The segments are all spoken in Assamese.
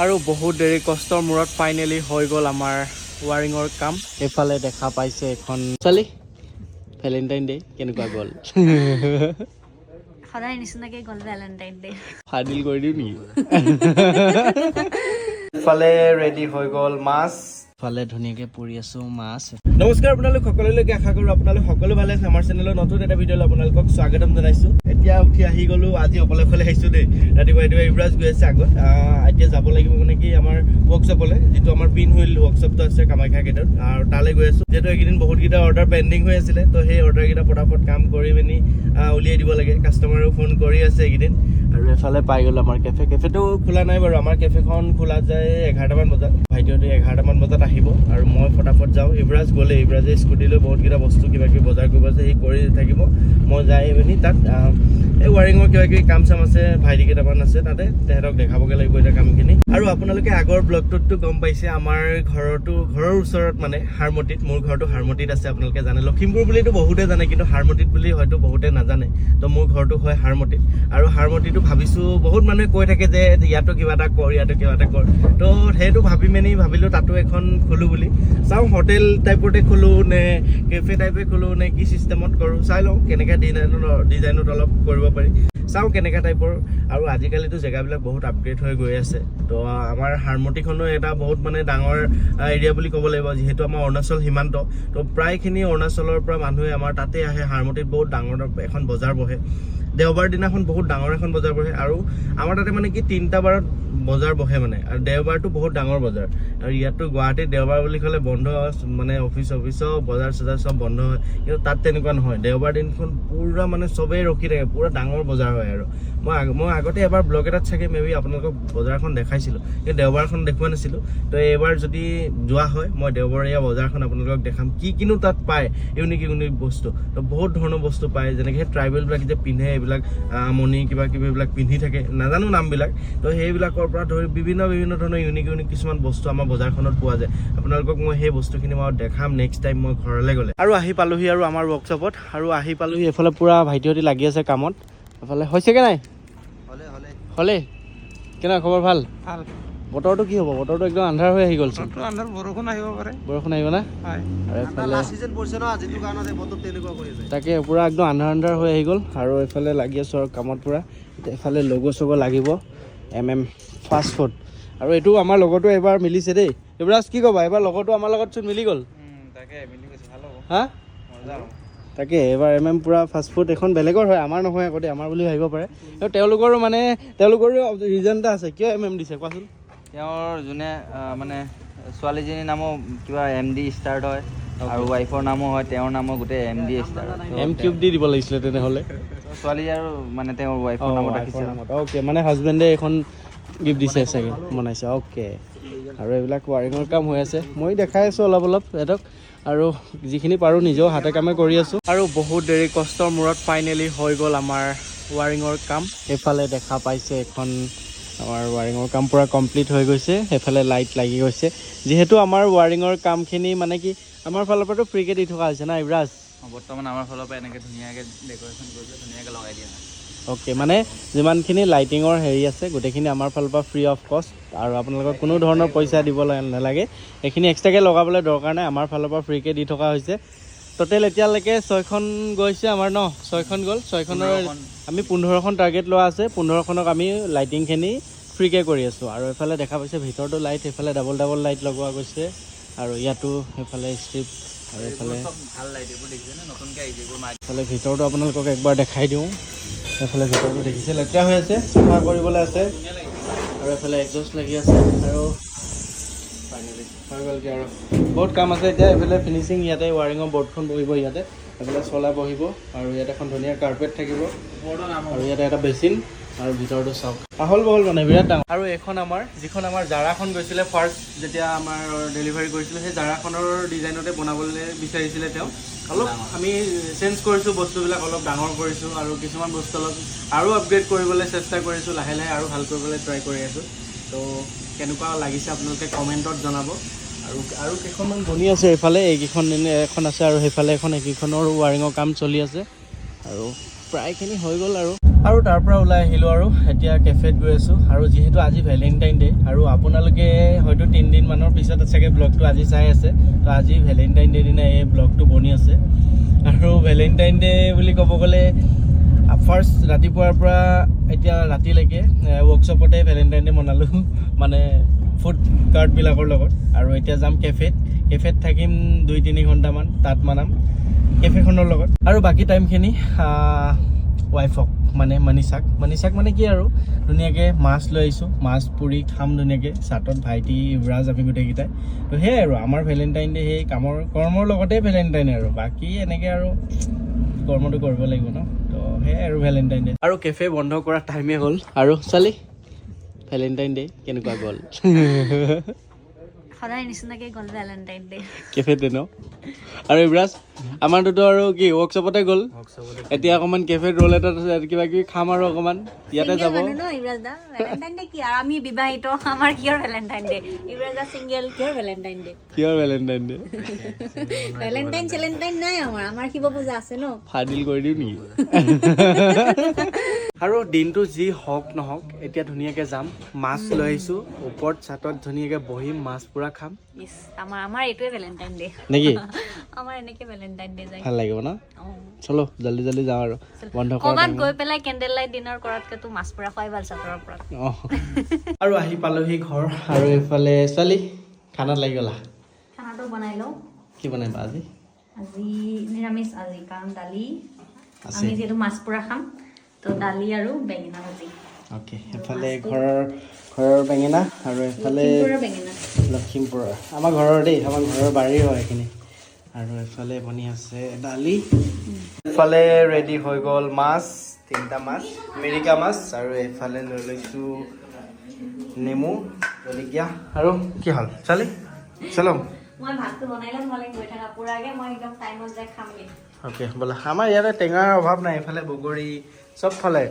আৰু বহুত দেৰি কষ্টৰ মূৰত ফাইনেলি হৈ গ'ল আমাৰ ৱাৰিঙৰ কাম। এইফালে দেখা পাইছে এখন ছোৱালী ভেলেণ্টাইন ডে কেনেকুৱা গ'ল? সদায় নিচিনাকে গ'ল ভেলেণ্টাইন ডে। ফাদিল কৰি দিওঁ নেকি? ইফালে ৰেডি হৈ গ'ল মাছ, ইফালে ধুনীয়াকে পুৰি আছো মাছ। নমস্কাৰ আপোনালোক সকলোলৈকে, আশা কৰো আপোনালোক সকলো ভালে আছে। আমাৰ চেনেলৰ নতুন এটা ভিডিঅ'লৈ আপোনালোকক স্বাগতম জনাইছো। এতিয়া উঠি আহি গ'লো, আজি অকলে আহিছো দেই। ৰাতিপুৱা ইব্ৰাজ গৈ আছে আগত, এতিয়া যাব লাগিব মানে কি আমাৰ ৱৰ্কশ্বপলৈ, যিটো আমাৰ পিন হুইল ৱৰ্কশ্বপটো আছে কামাখ্যা গেটত, আৰু তালৈ গৈ আছো। যিহেতু এইকেইদিন বহুতকেইটা অৰ্ডাৰ পেণ্ডিং হৈ আছিলে, তো সেই অৰ্ডাৰকেইটা পটাপট কাম কৰি পিনি উলিয়াই দিব লাগে। কাষ্টমাৰেও ফোন কৰি আছে এইকেইদিন। আৰু এফালে পাই গ'লো আমাৰ কেফেটো খোলা নাই বাৰু। আমাৰ কেফেখন খোলা যায় 11টামান বজাত। ভাইটিহঁতে 11টামান বজাত আহিব আৰু মই ফটাফট যাওঁ। ইব্ৰাজ গ'লে, ইব্ৰাজে স্কুটি লৈ বহুতকেইটা বস্তু কিবা কিবি বজাৰ কৰিব আছে, সি কৰি থাকিব। মই যাই পিনি তাত এই ৱাৰিঙৰ কিবা কিবি কাম চাম আছে, ভাইটি কেইটামান আছে তাতে, তেহেঁতক দেখাবগৈ লাগিব এতিয়া কামখিনি। আৰু আপোনালোকে আগৰ ব্লগটোততো গম পাইছে আমাৰ ঘৰৰ ওচৰত মানে হাৰমতিত, মোৰ ঘৰটো হাৰমতিত আছে। আপোনালোকে জানে, লখিমপুৰ বুলিতো বহুতে জানে, কিন্তু হাৰমতিত বুলি হয়তো বহুতে নাজানে। তো মোৰ ঘৰটো হয় হাৰমতিত, আৰু হাৰমতিটো ভাবিছো বহুত মানুহে কৈ থাকে যে ইয়াতো কিবা এটা কৰ, ইয়াতো কিবা এটা কৰ। তো সেইটো ভাবিলো তাতো এখন খোলো বুলি। চাওঁ হোটেল টাইপতে খোলো নে কেফে টাইপে খোলো নে কি চিষ্টেমত কৰোঁ, চাই লওঁ। কেনেকৈ ডিজাইনত অলপ কৰিব পাৰি, চাওঁ কেনেকুৱা টাইপৰ। আৰু আজিকালিতো জেগাবিলাক বহুত আপগ্ৰেড হৈ গৈ আছে। তো আমাৰ হাৰমতিখনো এটা বহুত মানে ডাঙৰ এৰিয়া বুলি ক'ব লাগিব, যিহেতু আমাৰ অৰুণাচল সীমান্ত। তো প্ৰায়খিনি অৰুণাচলৰ পৰা মানুহে আমাৰ তাতে আহে। হাৰমতিত বহুত ডাঙৰ এখন বজাৰ বহে, দেওবাৰ দিনাখন বহুত ডাঙৰ এখন বজাৰ বহে। আৰু আমাৰ তাতে মানে কি 3টা বাৰত বজাৰ বহে মানে, আৰু দেওবাৰটো বহুত ডাঙৰ বজাৰ। আৰু ইয়াততো গুৱাহাটীত দেওবাৰ বুলি ক'লে বন্ধ, মানে অফিচ বজাৰ চজাৰ চব বন্ধ হয়। কিন্তু তাত তেনেকুৱা নহয়, দেওবাৰ দিনখন পুৰা মানে চবেই ৰখি থাকে, পুৰা ডাঙৰ বজাৰ হয়। আৰু মই আগতে এবাৰ ব্লগ এটাত চাগে মেবি আপোনালোকক বজাৰখন দেখাইছিলোঁ, কিন্তু দেওবাৰখন দেখুওৱা নাছিলোঁ। তো এইবাৰ যদি যোৱা হয়, মই দেওবৰীয়া বজাৰখন আপোনালোকক দেখাম, কিনো তাত পায় ইউনিক বস্তু। তো বহুত ধৰণৰ বস্তু পায়, যেনেকৈ ট্ৰাইবেলবিলাক যে পিন্ধে, এইবিলাক মণি কিবা কিবি এইবিলাক পিন্ধি থাকে, নাজানো নামবিলাক। তো সেইবিলাকৰ পৰা ধৰি বিভিন্ন ধৰণৰ ইউনিক কিছুমান বস্তু আমাৰ বজাৰখনত পোৱা যায়। আপোনালোকক মই সেই বস্তুখিনি মই দেখাম নেক্সট টাইম মই ঘৰলৈ গ'লে। আৰু আহি পালোহি আৰু আমাৰ ৱৰ্কশ্বপত, আৰু আহি পালোহি। এইফালে পুৰা ভাইটিহঁতি লাগি আছে কামত। এইফালে হৈছেগে নাই? হ'লে কেনেকুৱা খবৰ? ভাল। বতৰটো কি হ'ব? বতৰটো একদম আন্ধাৰ হৈ আহি গ'লচোন। বৰষুণ আহিব পাৰে। বৰষুণ আহিব না? আৰু এইফালে তাকে পুৰা একদম আন্ধাৰ হৈ আহি গ'ল। আৰু এইফালে লাগি আছোঁ আৰু কামত পুৰা। এইফালে লগো লাগিব MM ফাষ্ট ফুড। আৰু এইটো আমাৰ লগতো এবাৰ মিলিছে দেই। ইব্ৰাজ কি ক'বা, এবাৰ লগতো আমাৰ লগত চোন মিলি গ'ল। হা তাকে এবাৰ MM পুৰা ফাষ্ট ফুড এখন বেলেগৰ হয়, আমাৰ নহয় আগতে, আমাৰ বুলি ভাবিব পাৰে। আৰু তেওঁলোকৰো ৰিজন এটা আছে, কিয় MM দিছে কোৱাচোন? তেওঁৰ যোনে মানে ছোৱালীজনীৰ নামো কিবা MD ষ্টাৰ্ট হয়, আৰু ৱাইফৰ নামো হয় তেওঁৰ নামো গোটেই MD ষ্টাৰ্ট। M³ দি দিব লাগিছিলে তেনেহ'লে। ছোৱালী আৰু মানে তেওঁৰ ৱাইফৰ নামত ৰাখিছে। অ'কে, মানে হাজবেণ্ডে এখন গিফ্ট দিছে চাগে, বনাইছে। অ'কে, আৰু এইবিলাক ৱাৰিঙৰ কাম হৈ আছে, মই দেখাই আছোঁ অলপ সিহঁতক। আৰু যিখিনি পাৰোঁ নিজেও হাতে কামে কৰি আছোঁ। আৰু বহুত দেৰি কষ্টৰ মূৰত ফাইনেলি হৈ গ'ল আমাৰ ৱাৰিঙৰ কাম। এইফালে দেখা পাইছে এখন আমাৰ ৱাৰিঙৰ কাম পূৰা কমপ্লিট হৈ গৈছে। সেইফালে লাইট লাগি গৈছে, যিহেতু আমাৰ ৱাৰিঙৰ কামখিনি মানে কি আমাৰ ফালৰ পৰাতো ফ্ৰীকৈ দি থকা হৈছে না ইব্ৰাজ? বৰ্তমান আমাৰ ফালৰ পৰা এনেকৈ ধুনীয়াকৈ ডেক'ৰেশ্যন কৰি ধুনীয়াকৈ লগাই দিয়া হয়। অ'কে, মানে যিমানখিনি লাইটিঙৰ হেৰি আছে গোটেইখিনি আমাৰ ফালৰ পৰা ফ্ৰী অফ কষ্ট, আৰু আপোনালোকক কোনো ধৰণৰ পইচা দিব নালাগে। এইখিনি এক্সট্ৰাকৈ লগাবলৈ দৰকাৰ নাই, আমাৰ ফালৰ পৰা ফ্ৰীকৈ দি থকা হৈছে। টোটেল এতিয়ালৈকে 6খন গৈছে আমাৰ 6খন গ'ল। 6খনৰ আমি 15খন টাৰ্গেট লোৱা আছে। 15খনক আমি লাইটিংখিনি ফ্ৰীকৈ কৰি আছোঁ। আৰু এইফালে দেখা পাইছে ভিতৰতো লাইট, সেইফালে ডাবল লাইট লগোৱা গৈছে, আৰু ইয়াতো সেইফালে ষ্ট্ৰিপ, আৰু এইফালে ভিতৰতো আপোনালোকক একবাৰ দেখাই দিওঁ। এইফালে ভিতৰতো দেখিছে লেতেৰা হৈ আছে, চাফা কৰিবলৈ আছে। আৰু এইফালে এক্সজষ্ট লাগি আছে, আৰু হৈ গ'লগৈ আৰু বহুত কাম আছে এতিয়া। এইফালে ফিনিচিং, ইয়াতে ৱাৰিঙৰ বৰ্ডখন বহিব, ইয়াতে এইফালে চলা বহিব, আৰু ইয়াত এখন ধুনীয়া কাৰ্পেট থাকিব, আৰু ইয়াতে এটা বেচিন, আৰু ভিতৰতো চাওক আহল বহল মানে বিৰাট ডাঙৰ। আৰু এইখন যিখন আমাৰ জাৰাখন গৈছিলে ফাৰ্ষ্ট যেতিয়া আমাৰ ডেলিভাৰী কৰিছিলোঁ, সেই জাৰাখনৰ ডিজাইনতে বনাবলৈ বিচাৰিছিলে তেওঁ। অলপ আমি চেঞ্জ কৰিছোঁ, বস্তুবিলাক অলপ ডাঙৰ কৰিছোঁ, আৰু কিছুমান বস্তু অলপ আৰু আপগ্ৰেড কৰিবলৈ চেষ্টা কৰিছোঁ। লাহে আৰু ভাল কৰিবলৈ ট্ৰাই কৰি আছোঁ। তো কেনেকুৱা লাগিছে আপোনালোকে কমেণ্টত জনাব। আৰু কেইখনমান বনি আছে, এইফালে এইকেইখন এখন আছে, আৰু সেইফালে এইকেইখনৰ ৱাৰিঙৰ কাম চলি আছে, আৰু প্ৰায়খিনি হৈ গ'ল। আৰু তাৰ পৰা ওলাই আহিলোঁ আৰু এতিয়া কেফেত গৈ আছোঁ আৰু যিহেতু আজি ভেলেণ্টাইন ডে আৰু আপোনালোকে হয়তো 3 দিনমানৰ পিছত চাগে ব্লগটো আজি চাই আছে তো আজি ভেলেণ্টাইন ডে দিনা এই ব্লগটো বনি আছে আৰু ভেলেণ্টাইন ডে বুলি ক'ব গ'লে ফাৰ্ষ্ট ৰাতিপুৱাৰ পৰা এতিয়া ৰাতিলৈকে ৱৰ্কশ্বপতে ভেলেণ্টাইন ডে মনালোঁ মানে ফুড কাৰ্টবিলাকৰ লগত আৰু এতিয়া যাম কেফেত থাকিম 2-3 ঘণ্টামান তাত মানাম কেফেখনৰ লগত আৰু বাকী টাইমখিনি ৱাইফক মানে মনীষাক মানে কি আৰু ধুনীয়াকৈ মাছ লৈ আহিছোঁ মাছ পুৰি খাম ধুনীয়াকৈ চাটত ভাইটি ইউৰাজ আমি গোটেইকেইটাই তো সেয়াই আৰু আমাৰ ভেলেণ্টাইন ডে সেই কৰ্মৰ লগতে ভেলেণ্টাইন আৰু বাকী এনেকৈ আৰু কৰ্মটো কৰিব লাগিব ন তো সেয়াই আৰু ভেলেণ্টাইন ডে আৰু কেফে বন্ধ কৰা টাইমেই হ'ল আৰু ছোৱালী ভেলেণ্টাইন ডে কেনেকুৱা গ'ল সদায় নিচিনাকৈ গ'ল ভেলেণ্টাইন ডে কেফেতে ন আৰু ইউৰাজ আমাৰটোতো আৰু কি ৱৰ্কশ্বপতে গ'ল এতিয়া অকণমান কেফেত ৰ'ল এটা কিবা কিবি খাম আৰু অকণমান ইয়াতে যাব ভেলেণ্টাইন ডে কি আৰু আমি বিবাহিত আমাৰ কিহৰ ভেলেণ্টাইন ডে ইউৰাজ দা চিংগল কিহৰ ভেলেণ্টাইন ডে ভেলেণ্টাইন চেলেণ্টাইন নাই আমাৰ শিৱ পূজা আছে ন ফাদিল কৰি দিওঁ নেকি আৰু দিনটো যি হওক নহওক এতিয়া ধুনীয়াকৈ যাম মাছ লৈ আহিছোঁ ওপৰত চাটত ধুনীয়াকৈ বহিম মাছ পুৰা খাম আমাৰ এইটোৱে ভেলেণ্টাইন ডে নেকি আমাৰ এনেকৈ ভেলেণ্টাইন ডে যায় ভাল লাগিব ন চলো জল্দি যাওঁ আৰু বন্ধ ক'ৰবাত গৈ পেলাই কেণ্ডেল লাইট ডিনাৰ কৰাতকৈ মাছ পুৰা খোৱাই ভাল চাটৰ ওপৰত আৰু আহি পালোহি ঘৰ আৰু এইফালে ছোৱালী খানাত লাগি গ'লা খানাটো বনাই লওঁ কি বনাইবা আজি নিৰামিষ আজি কাৰণ দালি আমি যিহেতু মাছ পুৰা খাম তো দালি আৰু বেঙেনা ভাজি অ'কে এফালে ঘৰৰ বেঙেনা আৰু এফালে লখিমপুৰৰ আমাৰ ঘৰৰ দেই আমাৰ ঘৰৰ বাৰীৰ হয় এইখিনি আৰু এফালে বনি আছে দালি এফালে ৰেডি হৈ গ'ল মাছ 3টা মাছ মিৰিকা মাছ আৰু এফালে লৈ লৈছোঁ নেমু জলকীয়া আৰু কি হ'ল ছোৱালী চলো মই ভাতটো বনাই ল'ম নহ'লে গৈ থাকা পুৰাকৈ মই একদম টাইমত যাই খামগৈ অ'কে বোলে আমাৰ ইয়াতে টেঙাৰ অভাৱ নাই এইফালে বগৰী চব ফালে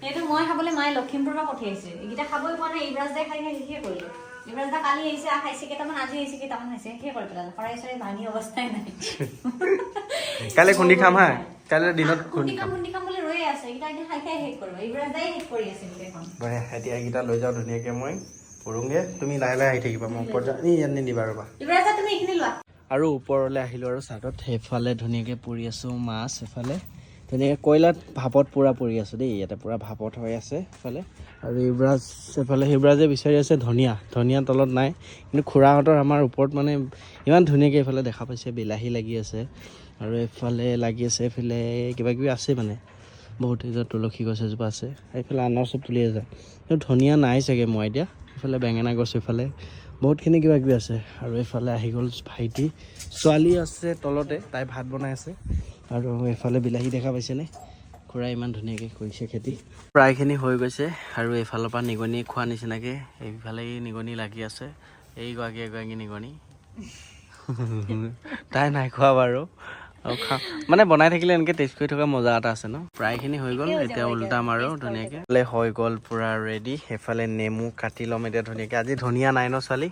সেইটো মই খাবলৈ মায়ে লখিমপুৰৰ পৰা পঠিয়াইছে এইকেইটা খাবই পোৱা নাই ইব্ৰাজ দাই খাই শেষে কৰিলে ইব্ৰাজ দা কালি আহিছে খাইছে কেইটামান আজি আহিছে কেইটামান খাইছে শেষে কৰি পেলালে শৰাই চৰাই ভাঙি অৱস্থাই নাই কাইলৈ খুন্দি খাম হা কাইলৈ দিনত খুন্দি খাম বুলি ৰৈ আছে এইকেইটা এতিয়া খাই শেষ কৰিব ইব্ৰাজ দাই শেষ কৰি আছে গোটেইখন বঢ়িয়া এতিয়া এইকেইটা লৈ যাওঁ ধুনীয়াকৈ মই কৰোঁগৈ তুমি লাহে আহি থাকিবা মই ওপৰত ইয়াত নিদিবা ৰ'বা ইব্ৰাজ দা তুমি এইখিনি লোৱা আৰু ওপৰলৈ আহিলোঁ আৰু চাটত সেইফালে ধুনীয়াকৈ পুৰি আছোঁ মাছ এফালে ধুনীয়াকৈ কয়লাত ভাপত পূৰা পৰি আছোঁ দেই ইয়াতে পূৰা ভাপত হৈ আছে এফালে আৰু ইব্ৰাজে বিচাৰি আছে ধনিয়া তলত নাই কিন্তু খুৰাহঁতৰ আমাৰ ওপৰত মানে ইমান ধুনীয়াকৈ এইফালে দেখা পাইছে বিলাহী লাগি আছে আৰু এইফালে লাগি আছে এইফালে কিবা কিবি আছে মানে বহুত এজোপা তুলসী গছ এজোপা আছে এইফালে আনৰ চব তুলি আছে কিন্তু ধনিয়া নাই চাগে মই এতিয়া এইফালে বেঙেনা গছ এইফালে বহুতখিনি কিবা কিবি আছে আৰু এইফালে আহি গ'ল ভাইটি ছোৱালী আছে তলতে তাই ভাত বনাই আছে আৰু এইফালে বিলাহী দেখা পাইছেনে খুৰাই ইমান ধুনীয়াকৈ কৰিছে খেতি প্ৰায়খিনি হৈ গৈছে আৰু এইফালৰ পৰা নিগনি খোৱা নিচিনাকৈ এইফালে নিগনি লাগি আছে এগৰাকী নিগনি তাই নাই খোৱা বাৰু আৰু মানে বনাই থাকিলে এনেকৈ টেষ্ট কৰি থকা মজা এটা আছে ন প্ৰায়খিনি হৈ গ'ল এতিয়া উল্টাম আৰু ধুনীয়াকৈ হৈ গ'ল পূৰা ৰেডি সেইফালে নেমু কাটি ল'ম এতিয়া ধুনীয়াকৈ আজি ধনিয়া নাই ন ছোৱালী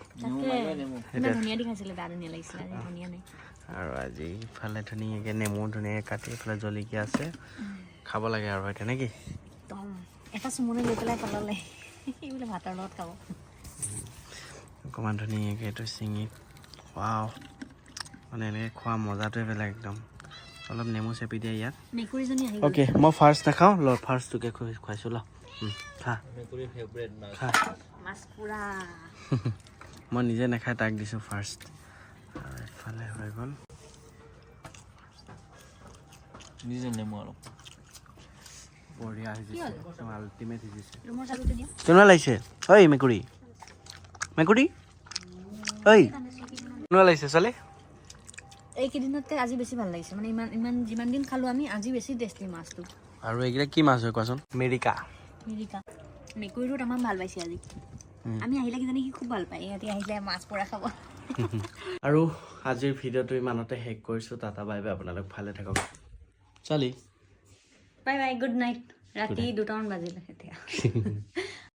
আৰু আজি ইফালে ধুনীয়াকৈ নেমু ধুনীয়াকৈ কাটি এইফালে জলকীয়া আছে খাব লাগে আৰু হয় তেনেকি এটা চুমনি লৈ পেলাই পেলালে বোলে ভাতৰ লগত খাব অকণমান ধুনীয়াকৈ এইটো চিঙি খোৱাও মানে এনেকৈ খোৱা মজাটোৱে বেলেগ একদম অলপ নেমু চেপি দিয়ে ইয়াত অ'কে মই ফাৰ্ষ্ট নাখাওঁ ফাৰ্ষ্ট তোকে খুৱাইছোঁ খা মই নিজে নাখাই তাক দিছোঁ ফাৰ্ষ্ট আৰু এইফালে হৈ গ'ল বঢ়িয়া সিজিছে আল্টিমেট সিজিছে কেনেকুৱা লাগিছে ঐ মেকুৰী ঐ কেনেকুৱা লাগিছে ছোৱালী এইকেইদিনতকৈ আজি বেছি ভাল লাগিছে মানে ইমান যিমান দিন খালোঁ আমি আজি বেছি টেষ্টি মাছটো আৰু এইকেইটা কি মাছ হয় কোৱাচোন মিৰিকা মেকুৰীটো আমাৰ ভাল পাইছে আজি আমি আহিলে কিজানি সি খুব ভাল পায় ইহঁতি আহিলে মাছ পৰা খাব আৰু আজিৰ ভিডিঅ'টো ইমানতে শেষ কৰিছোঁ টাটা বাই বাই আপোনালোক ভালে থাকক ছোৱালী বাই বাই গুড নাইট ৰাতি 2টামান বাজিলে এতিয়া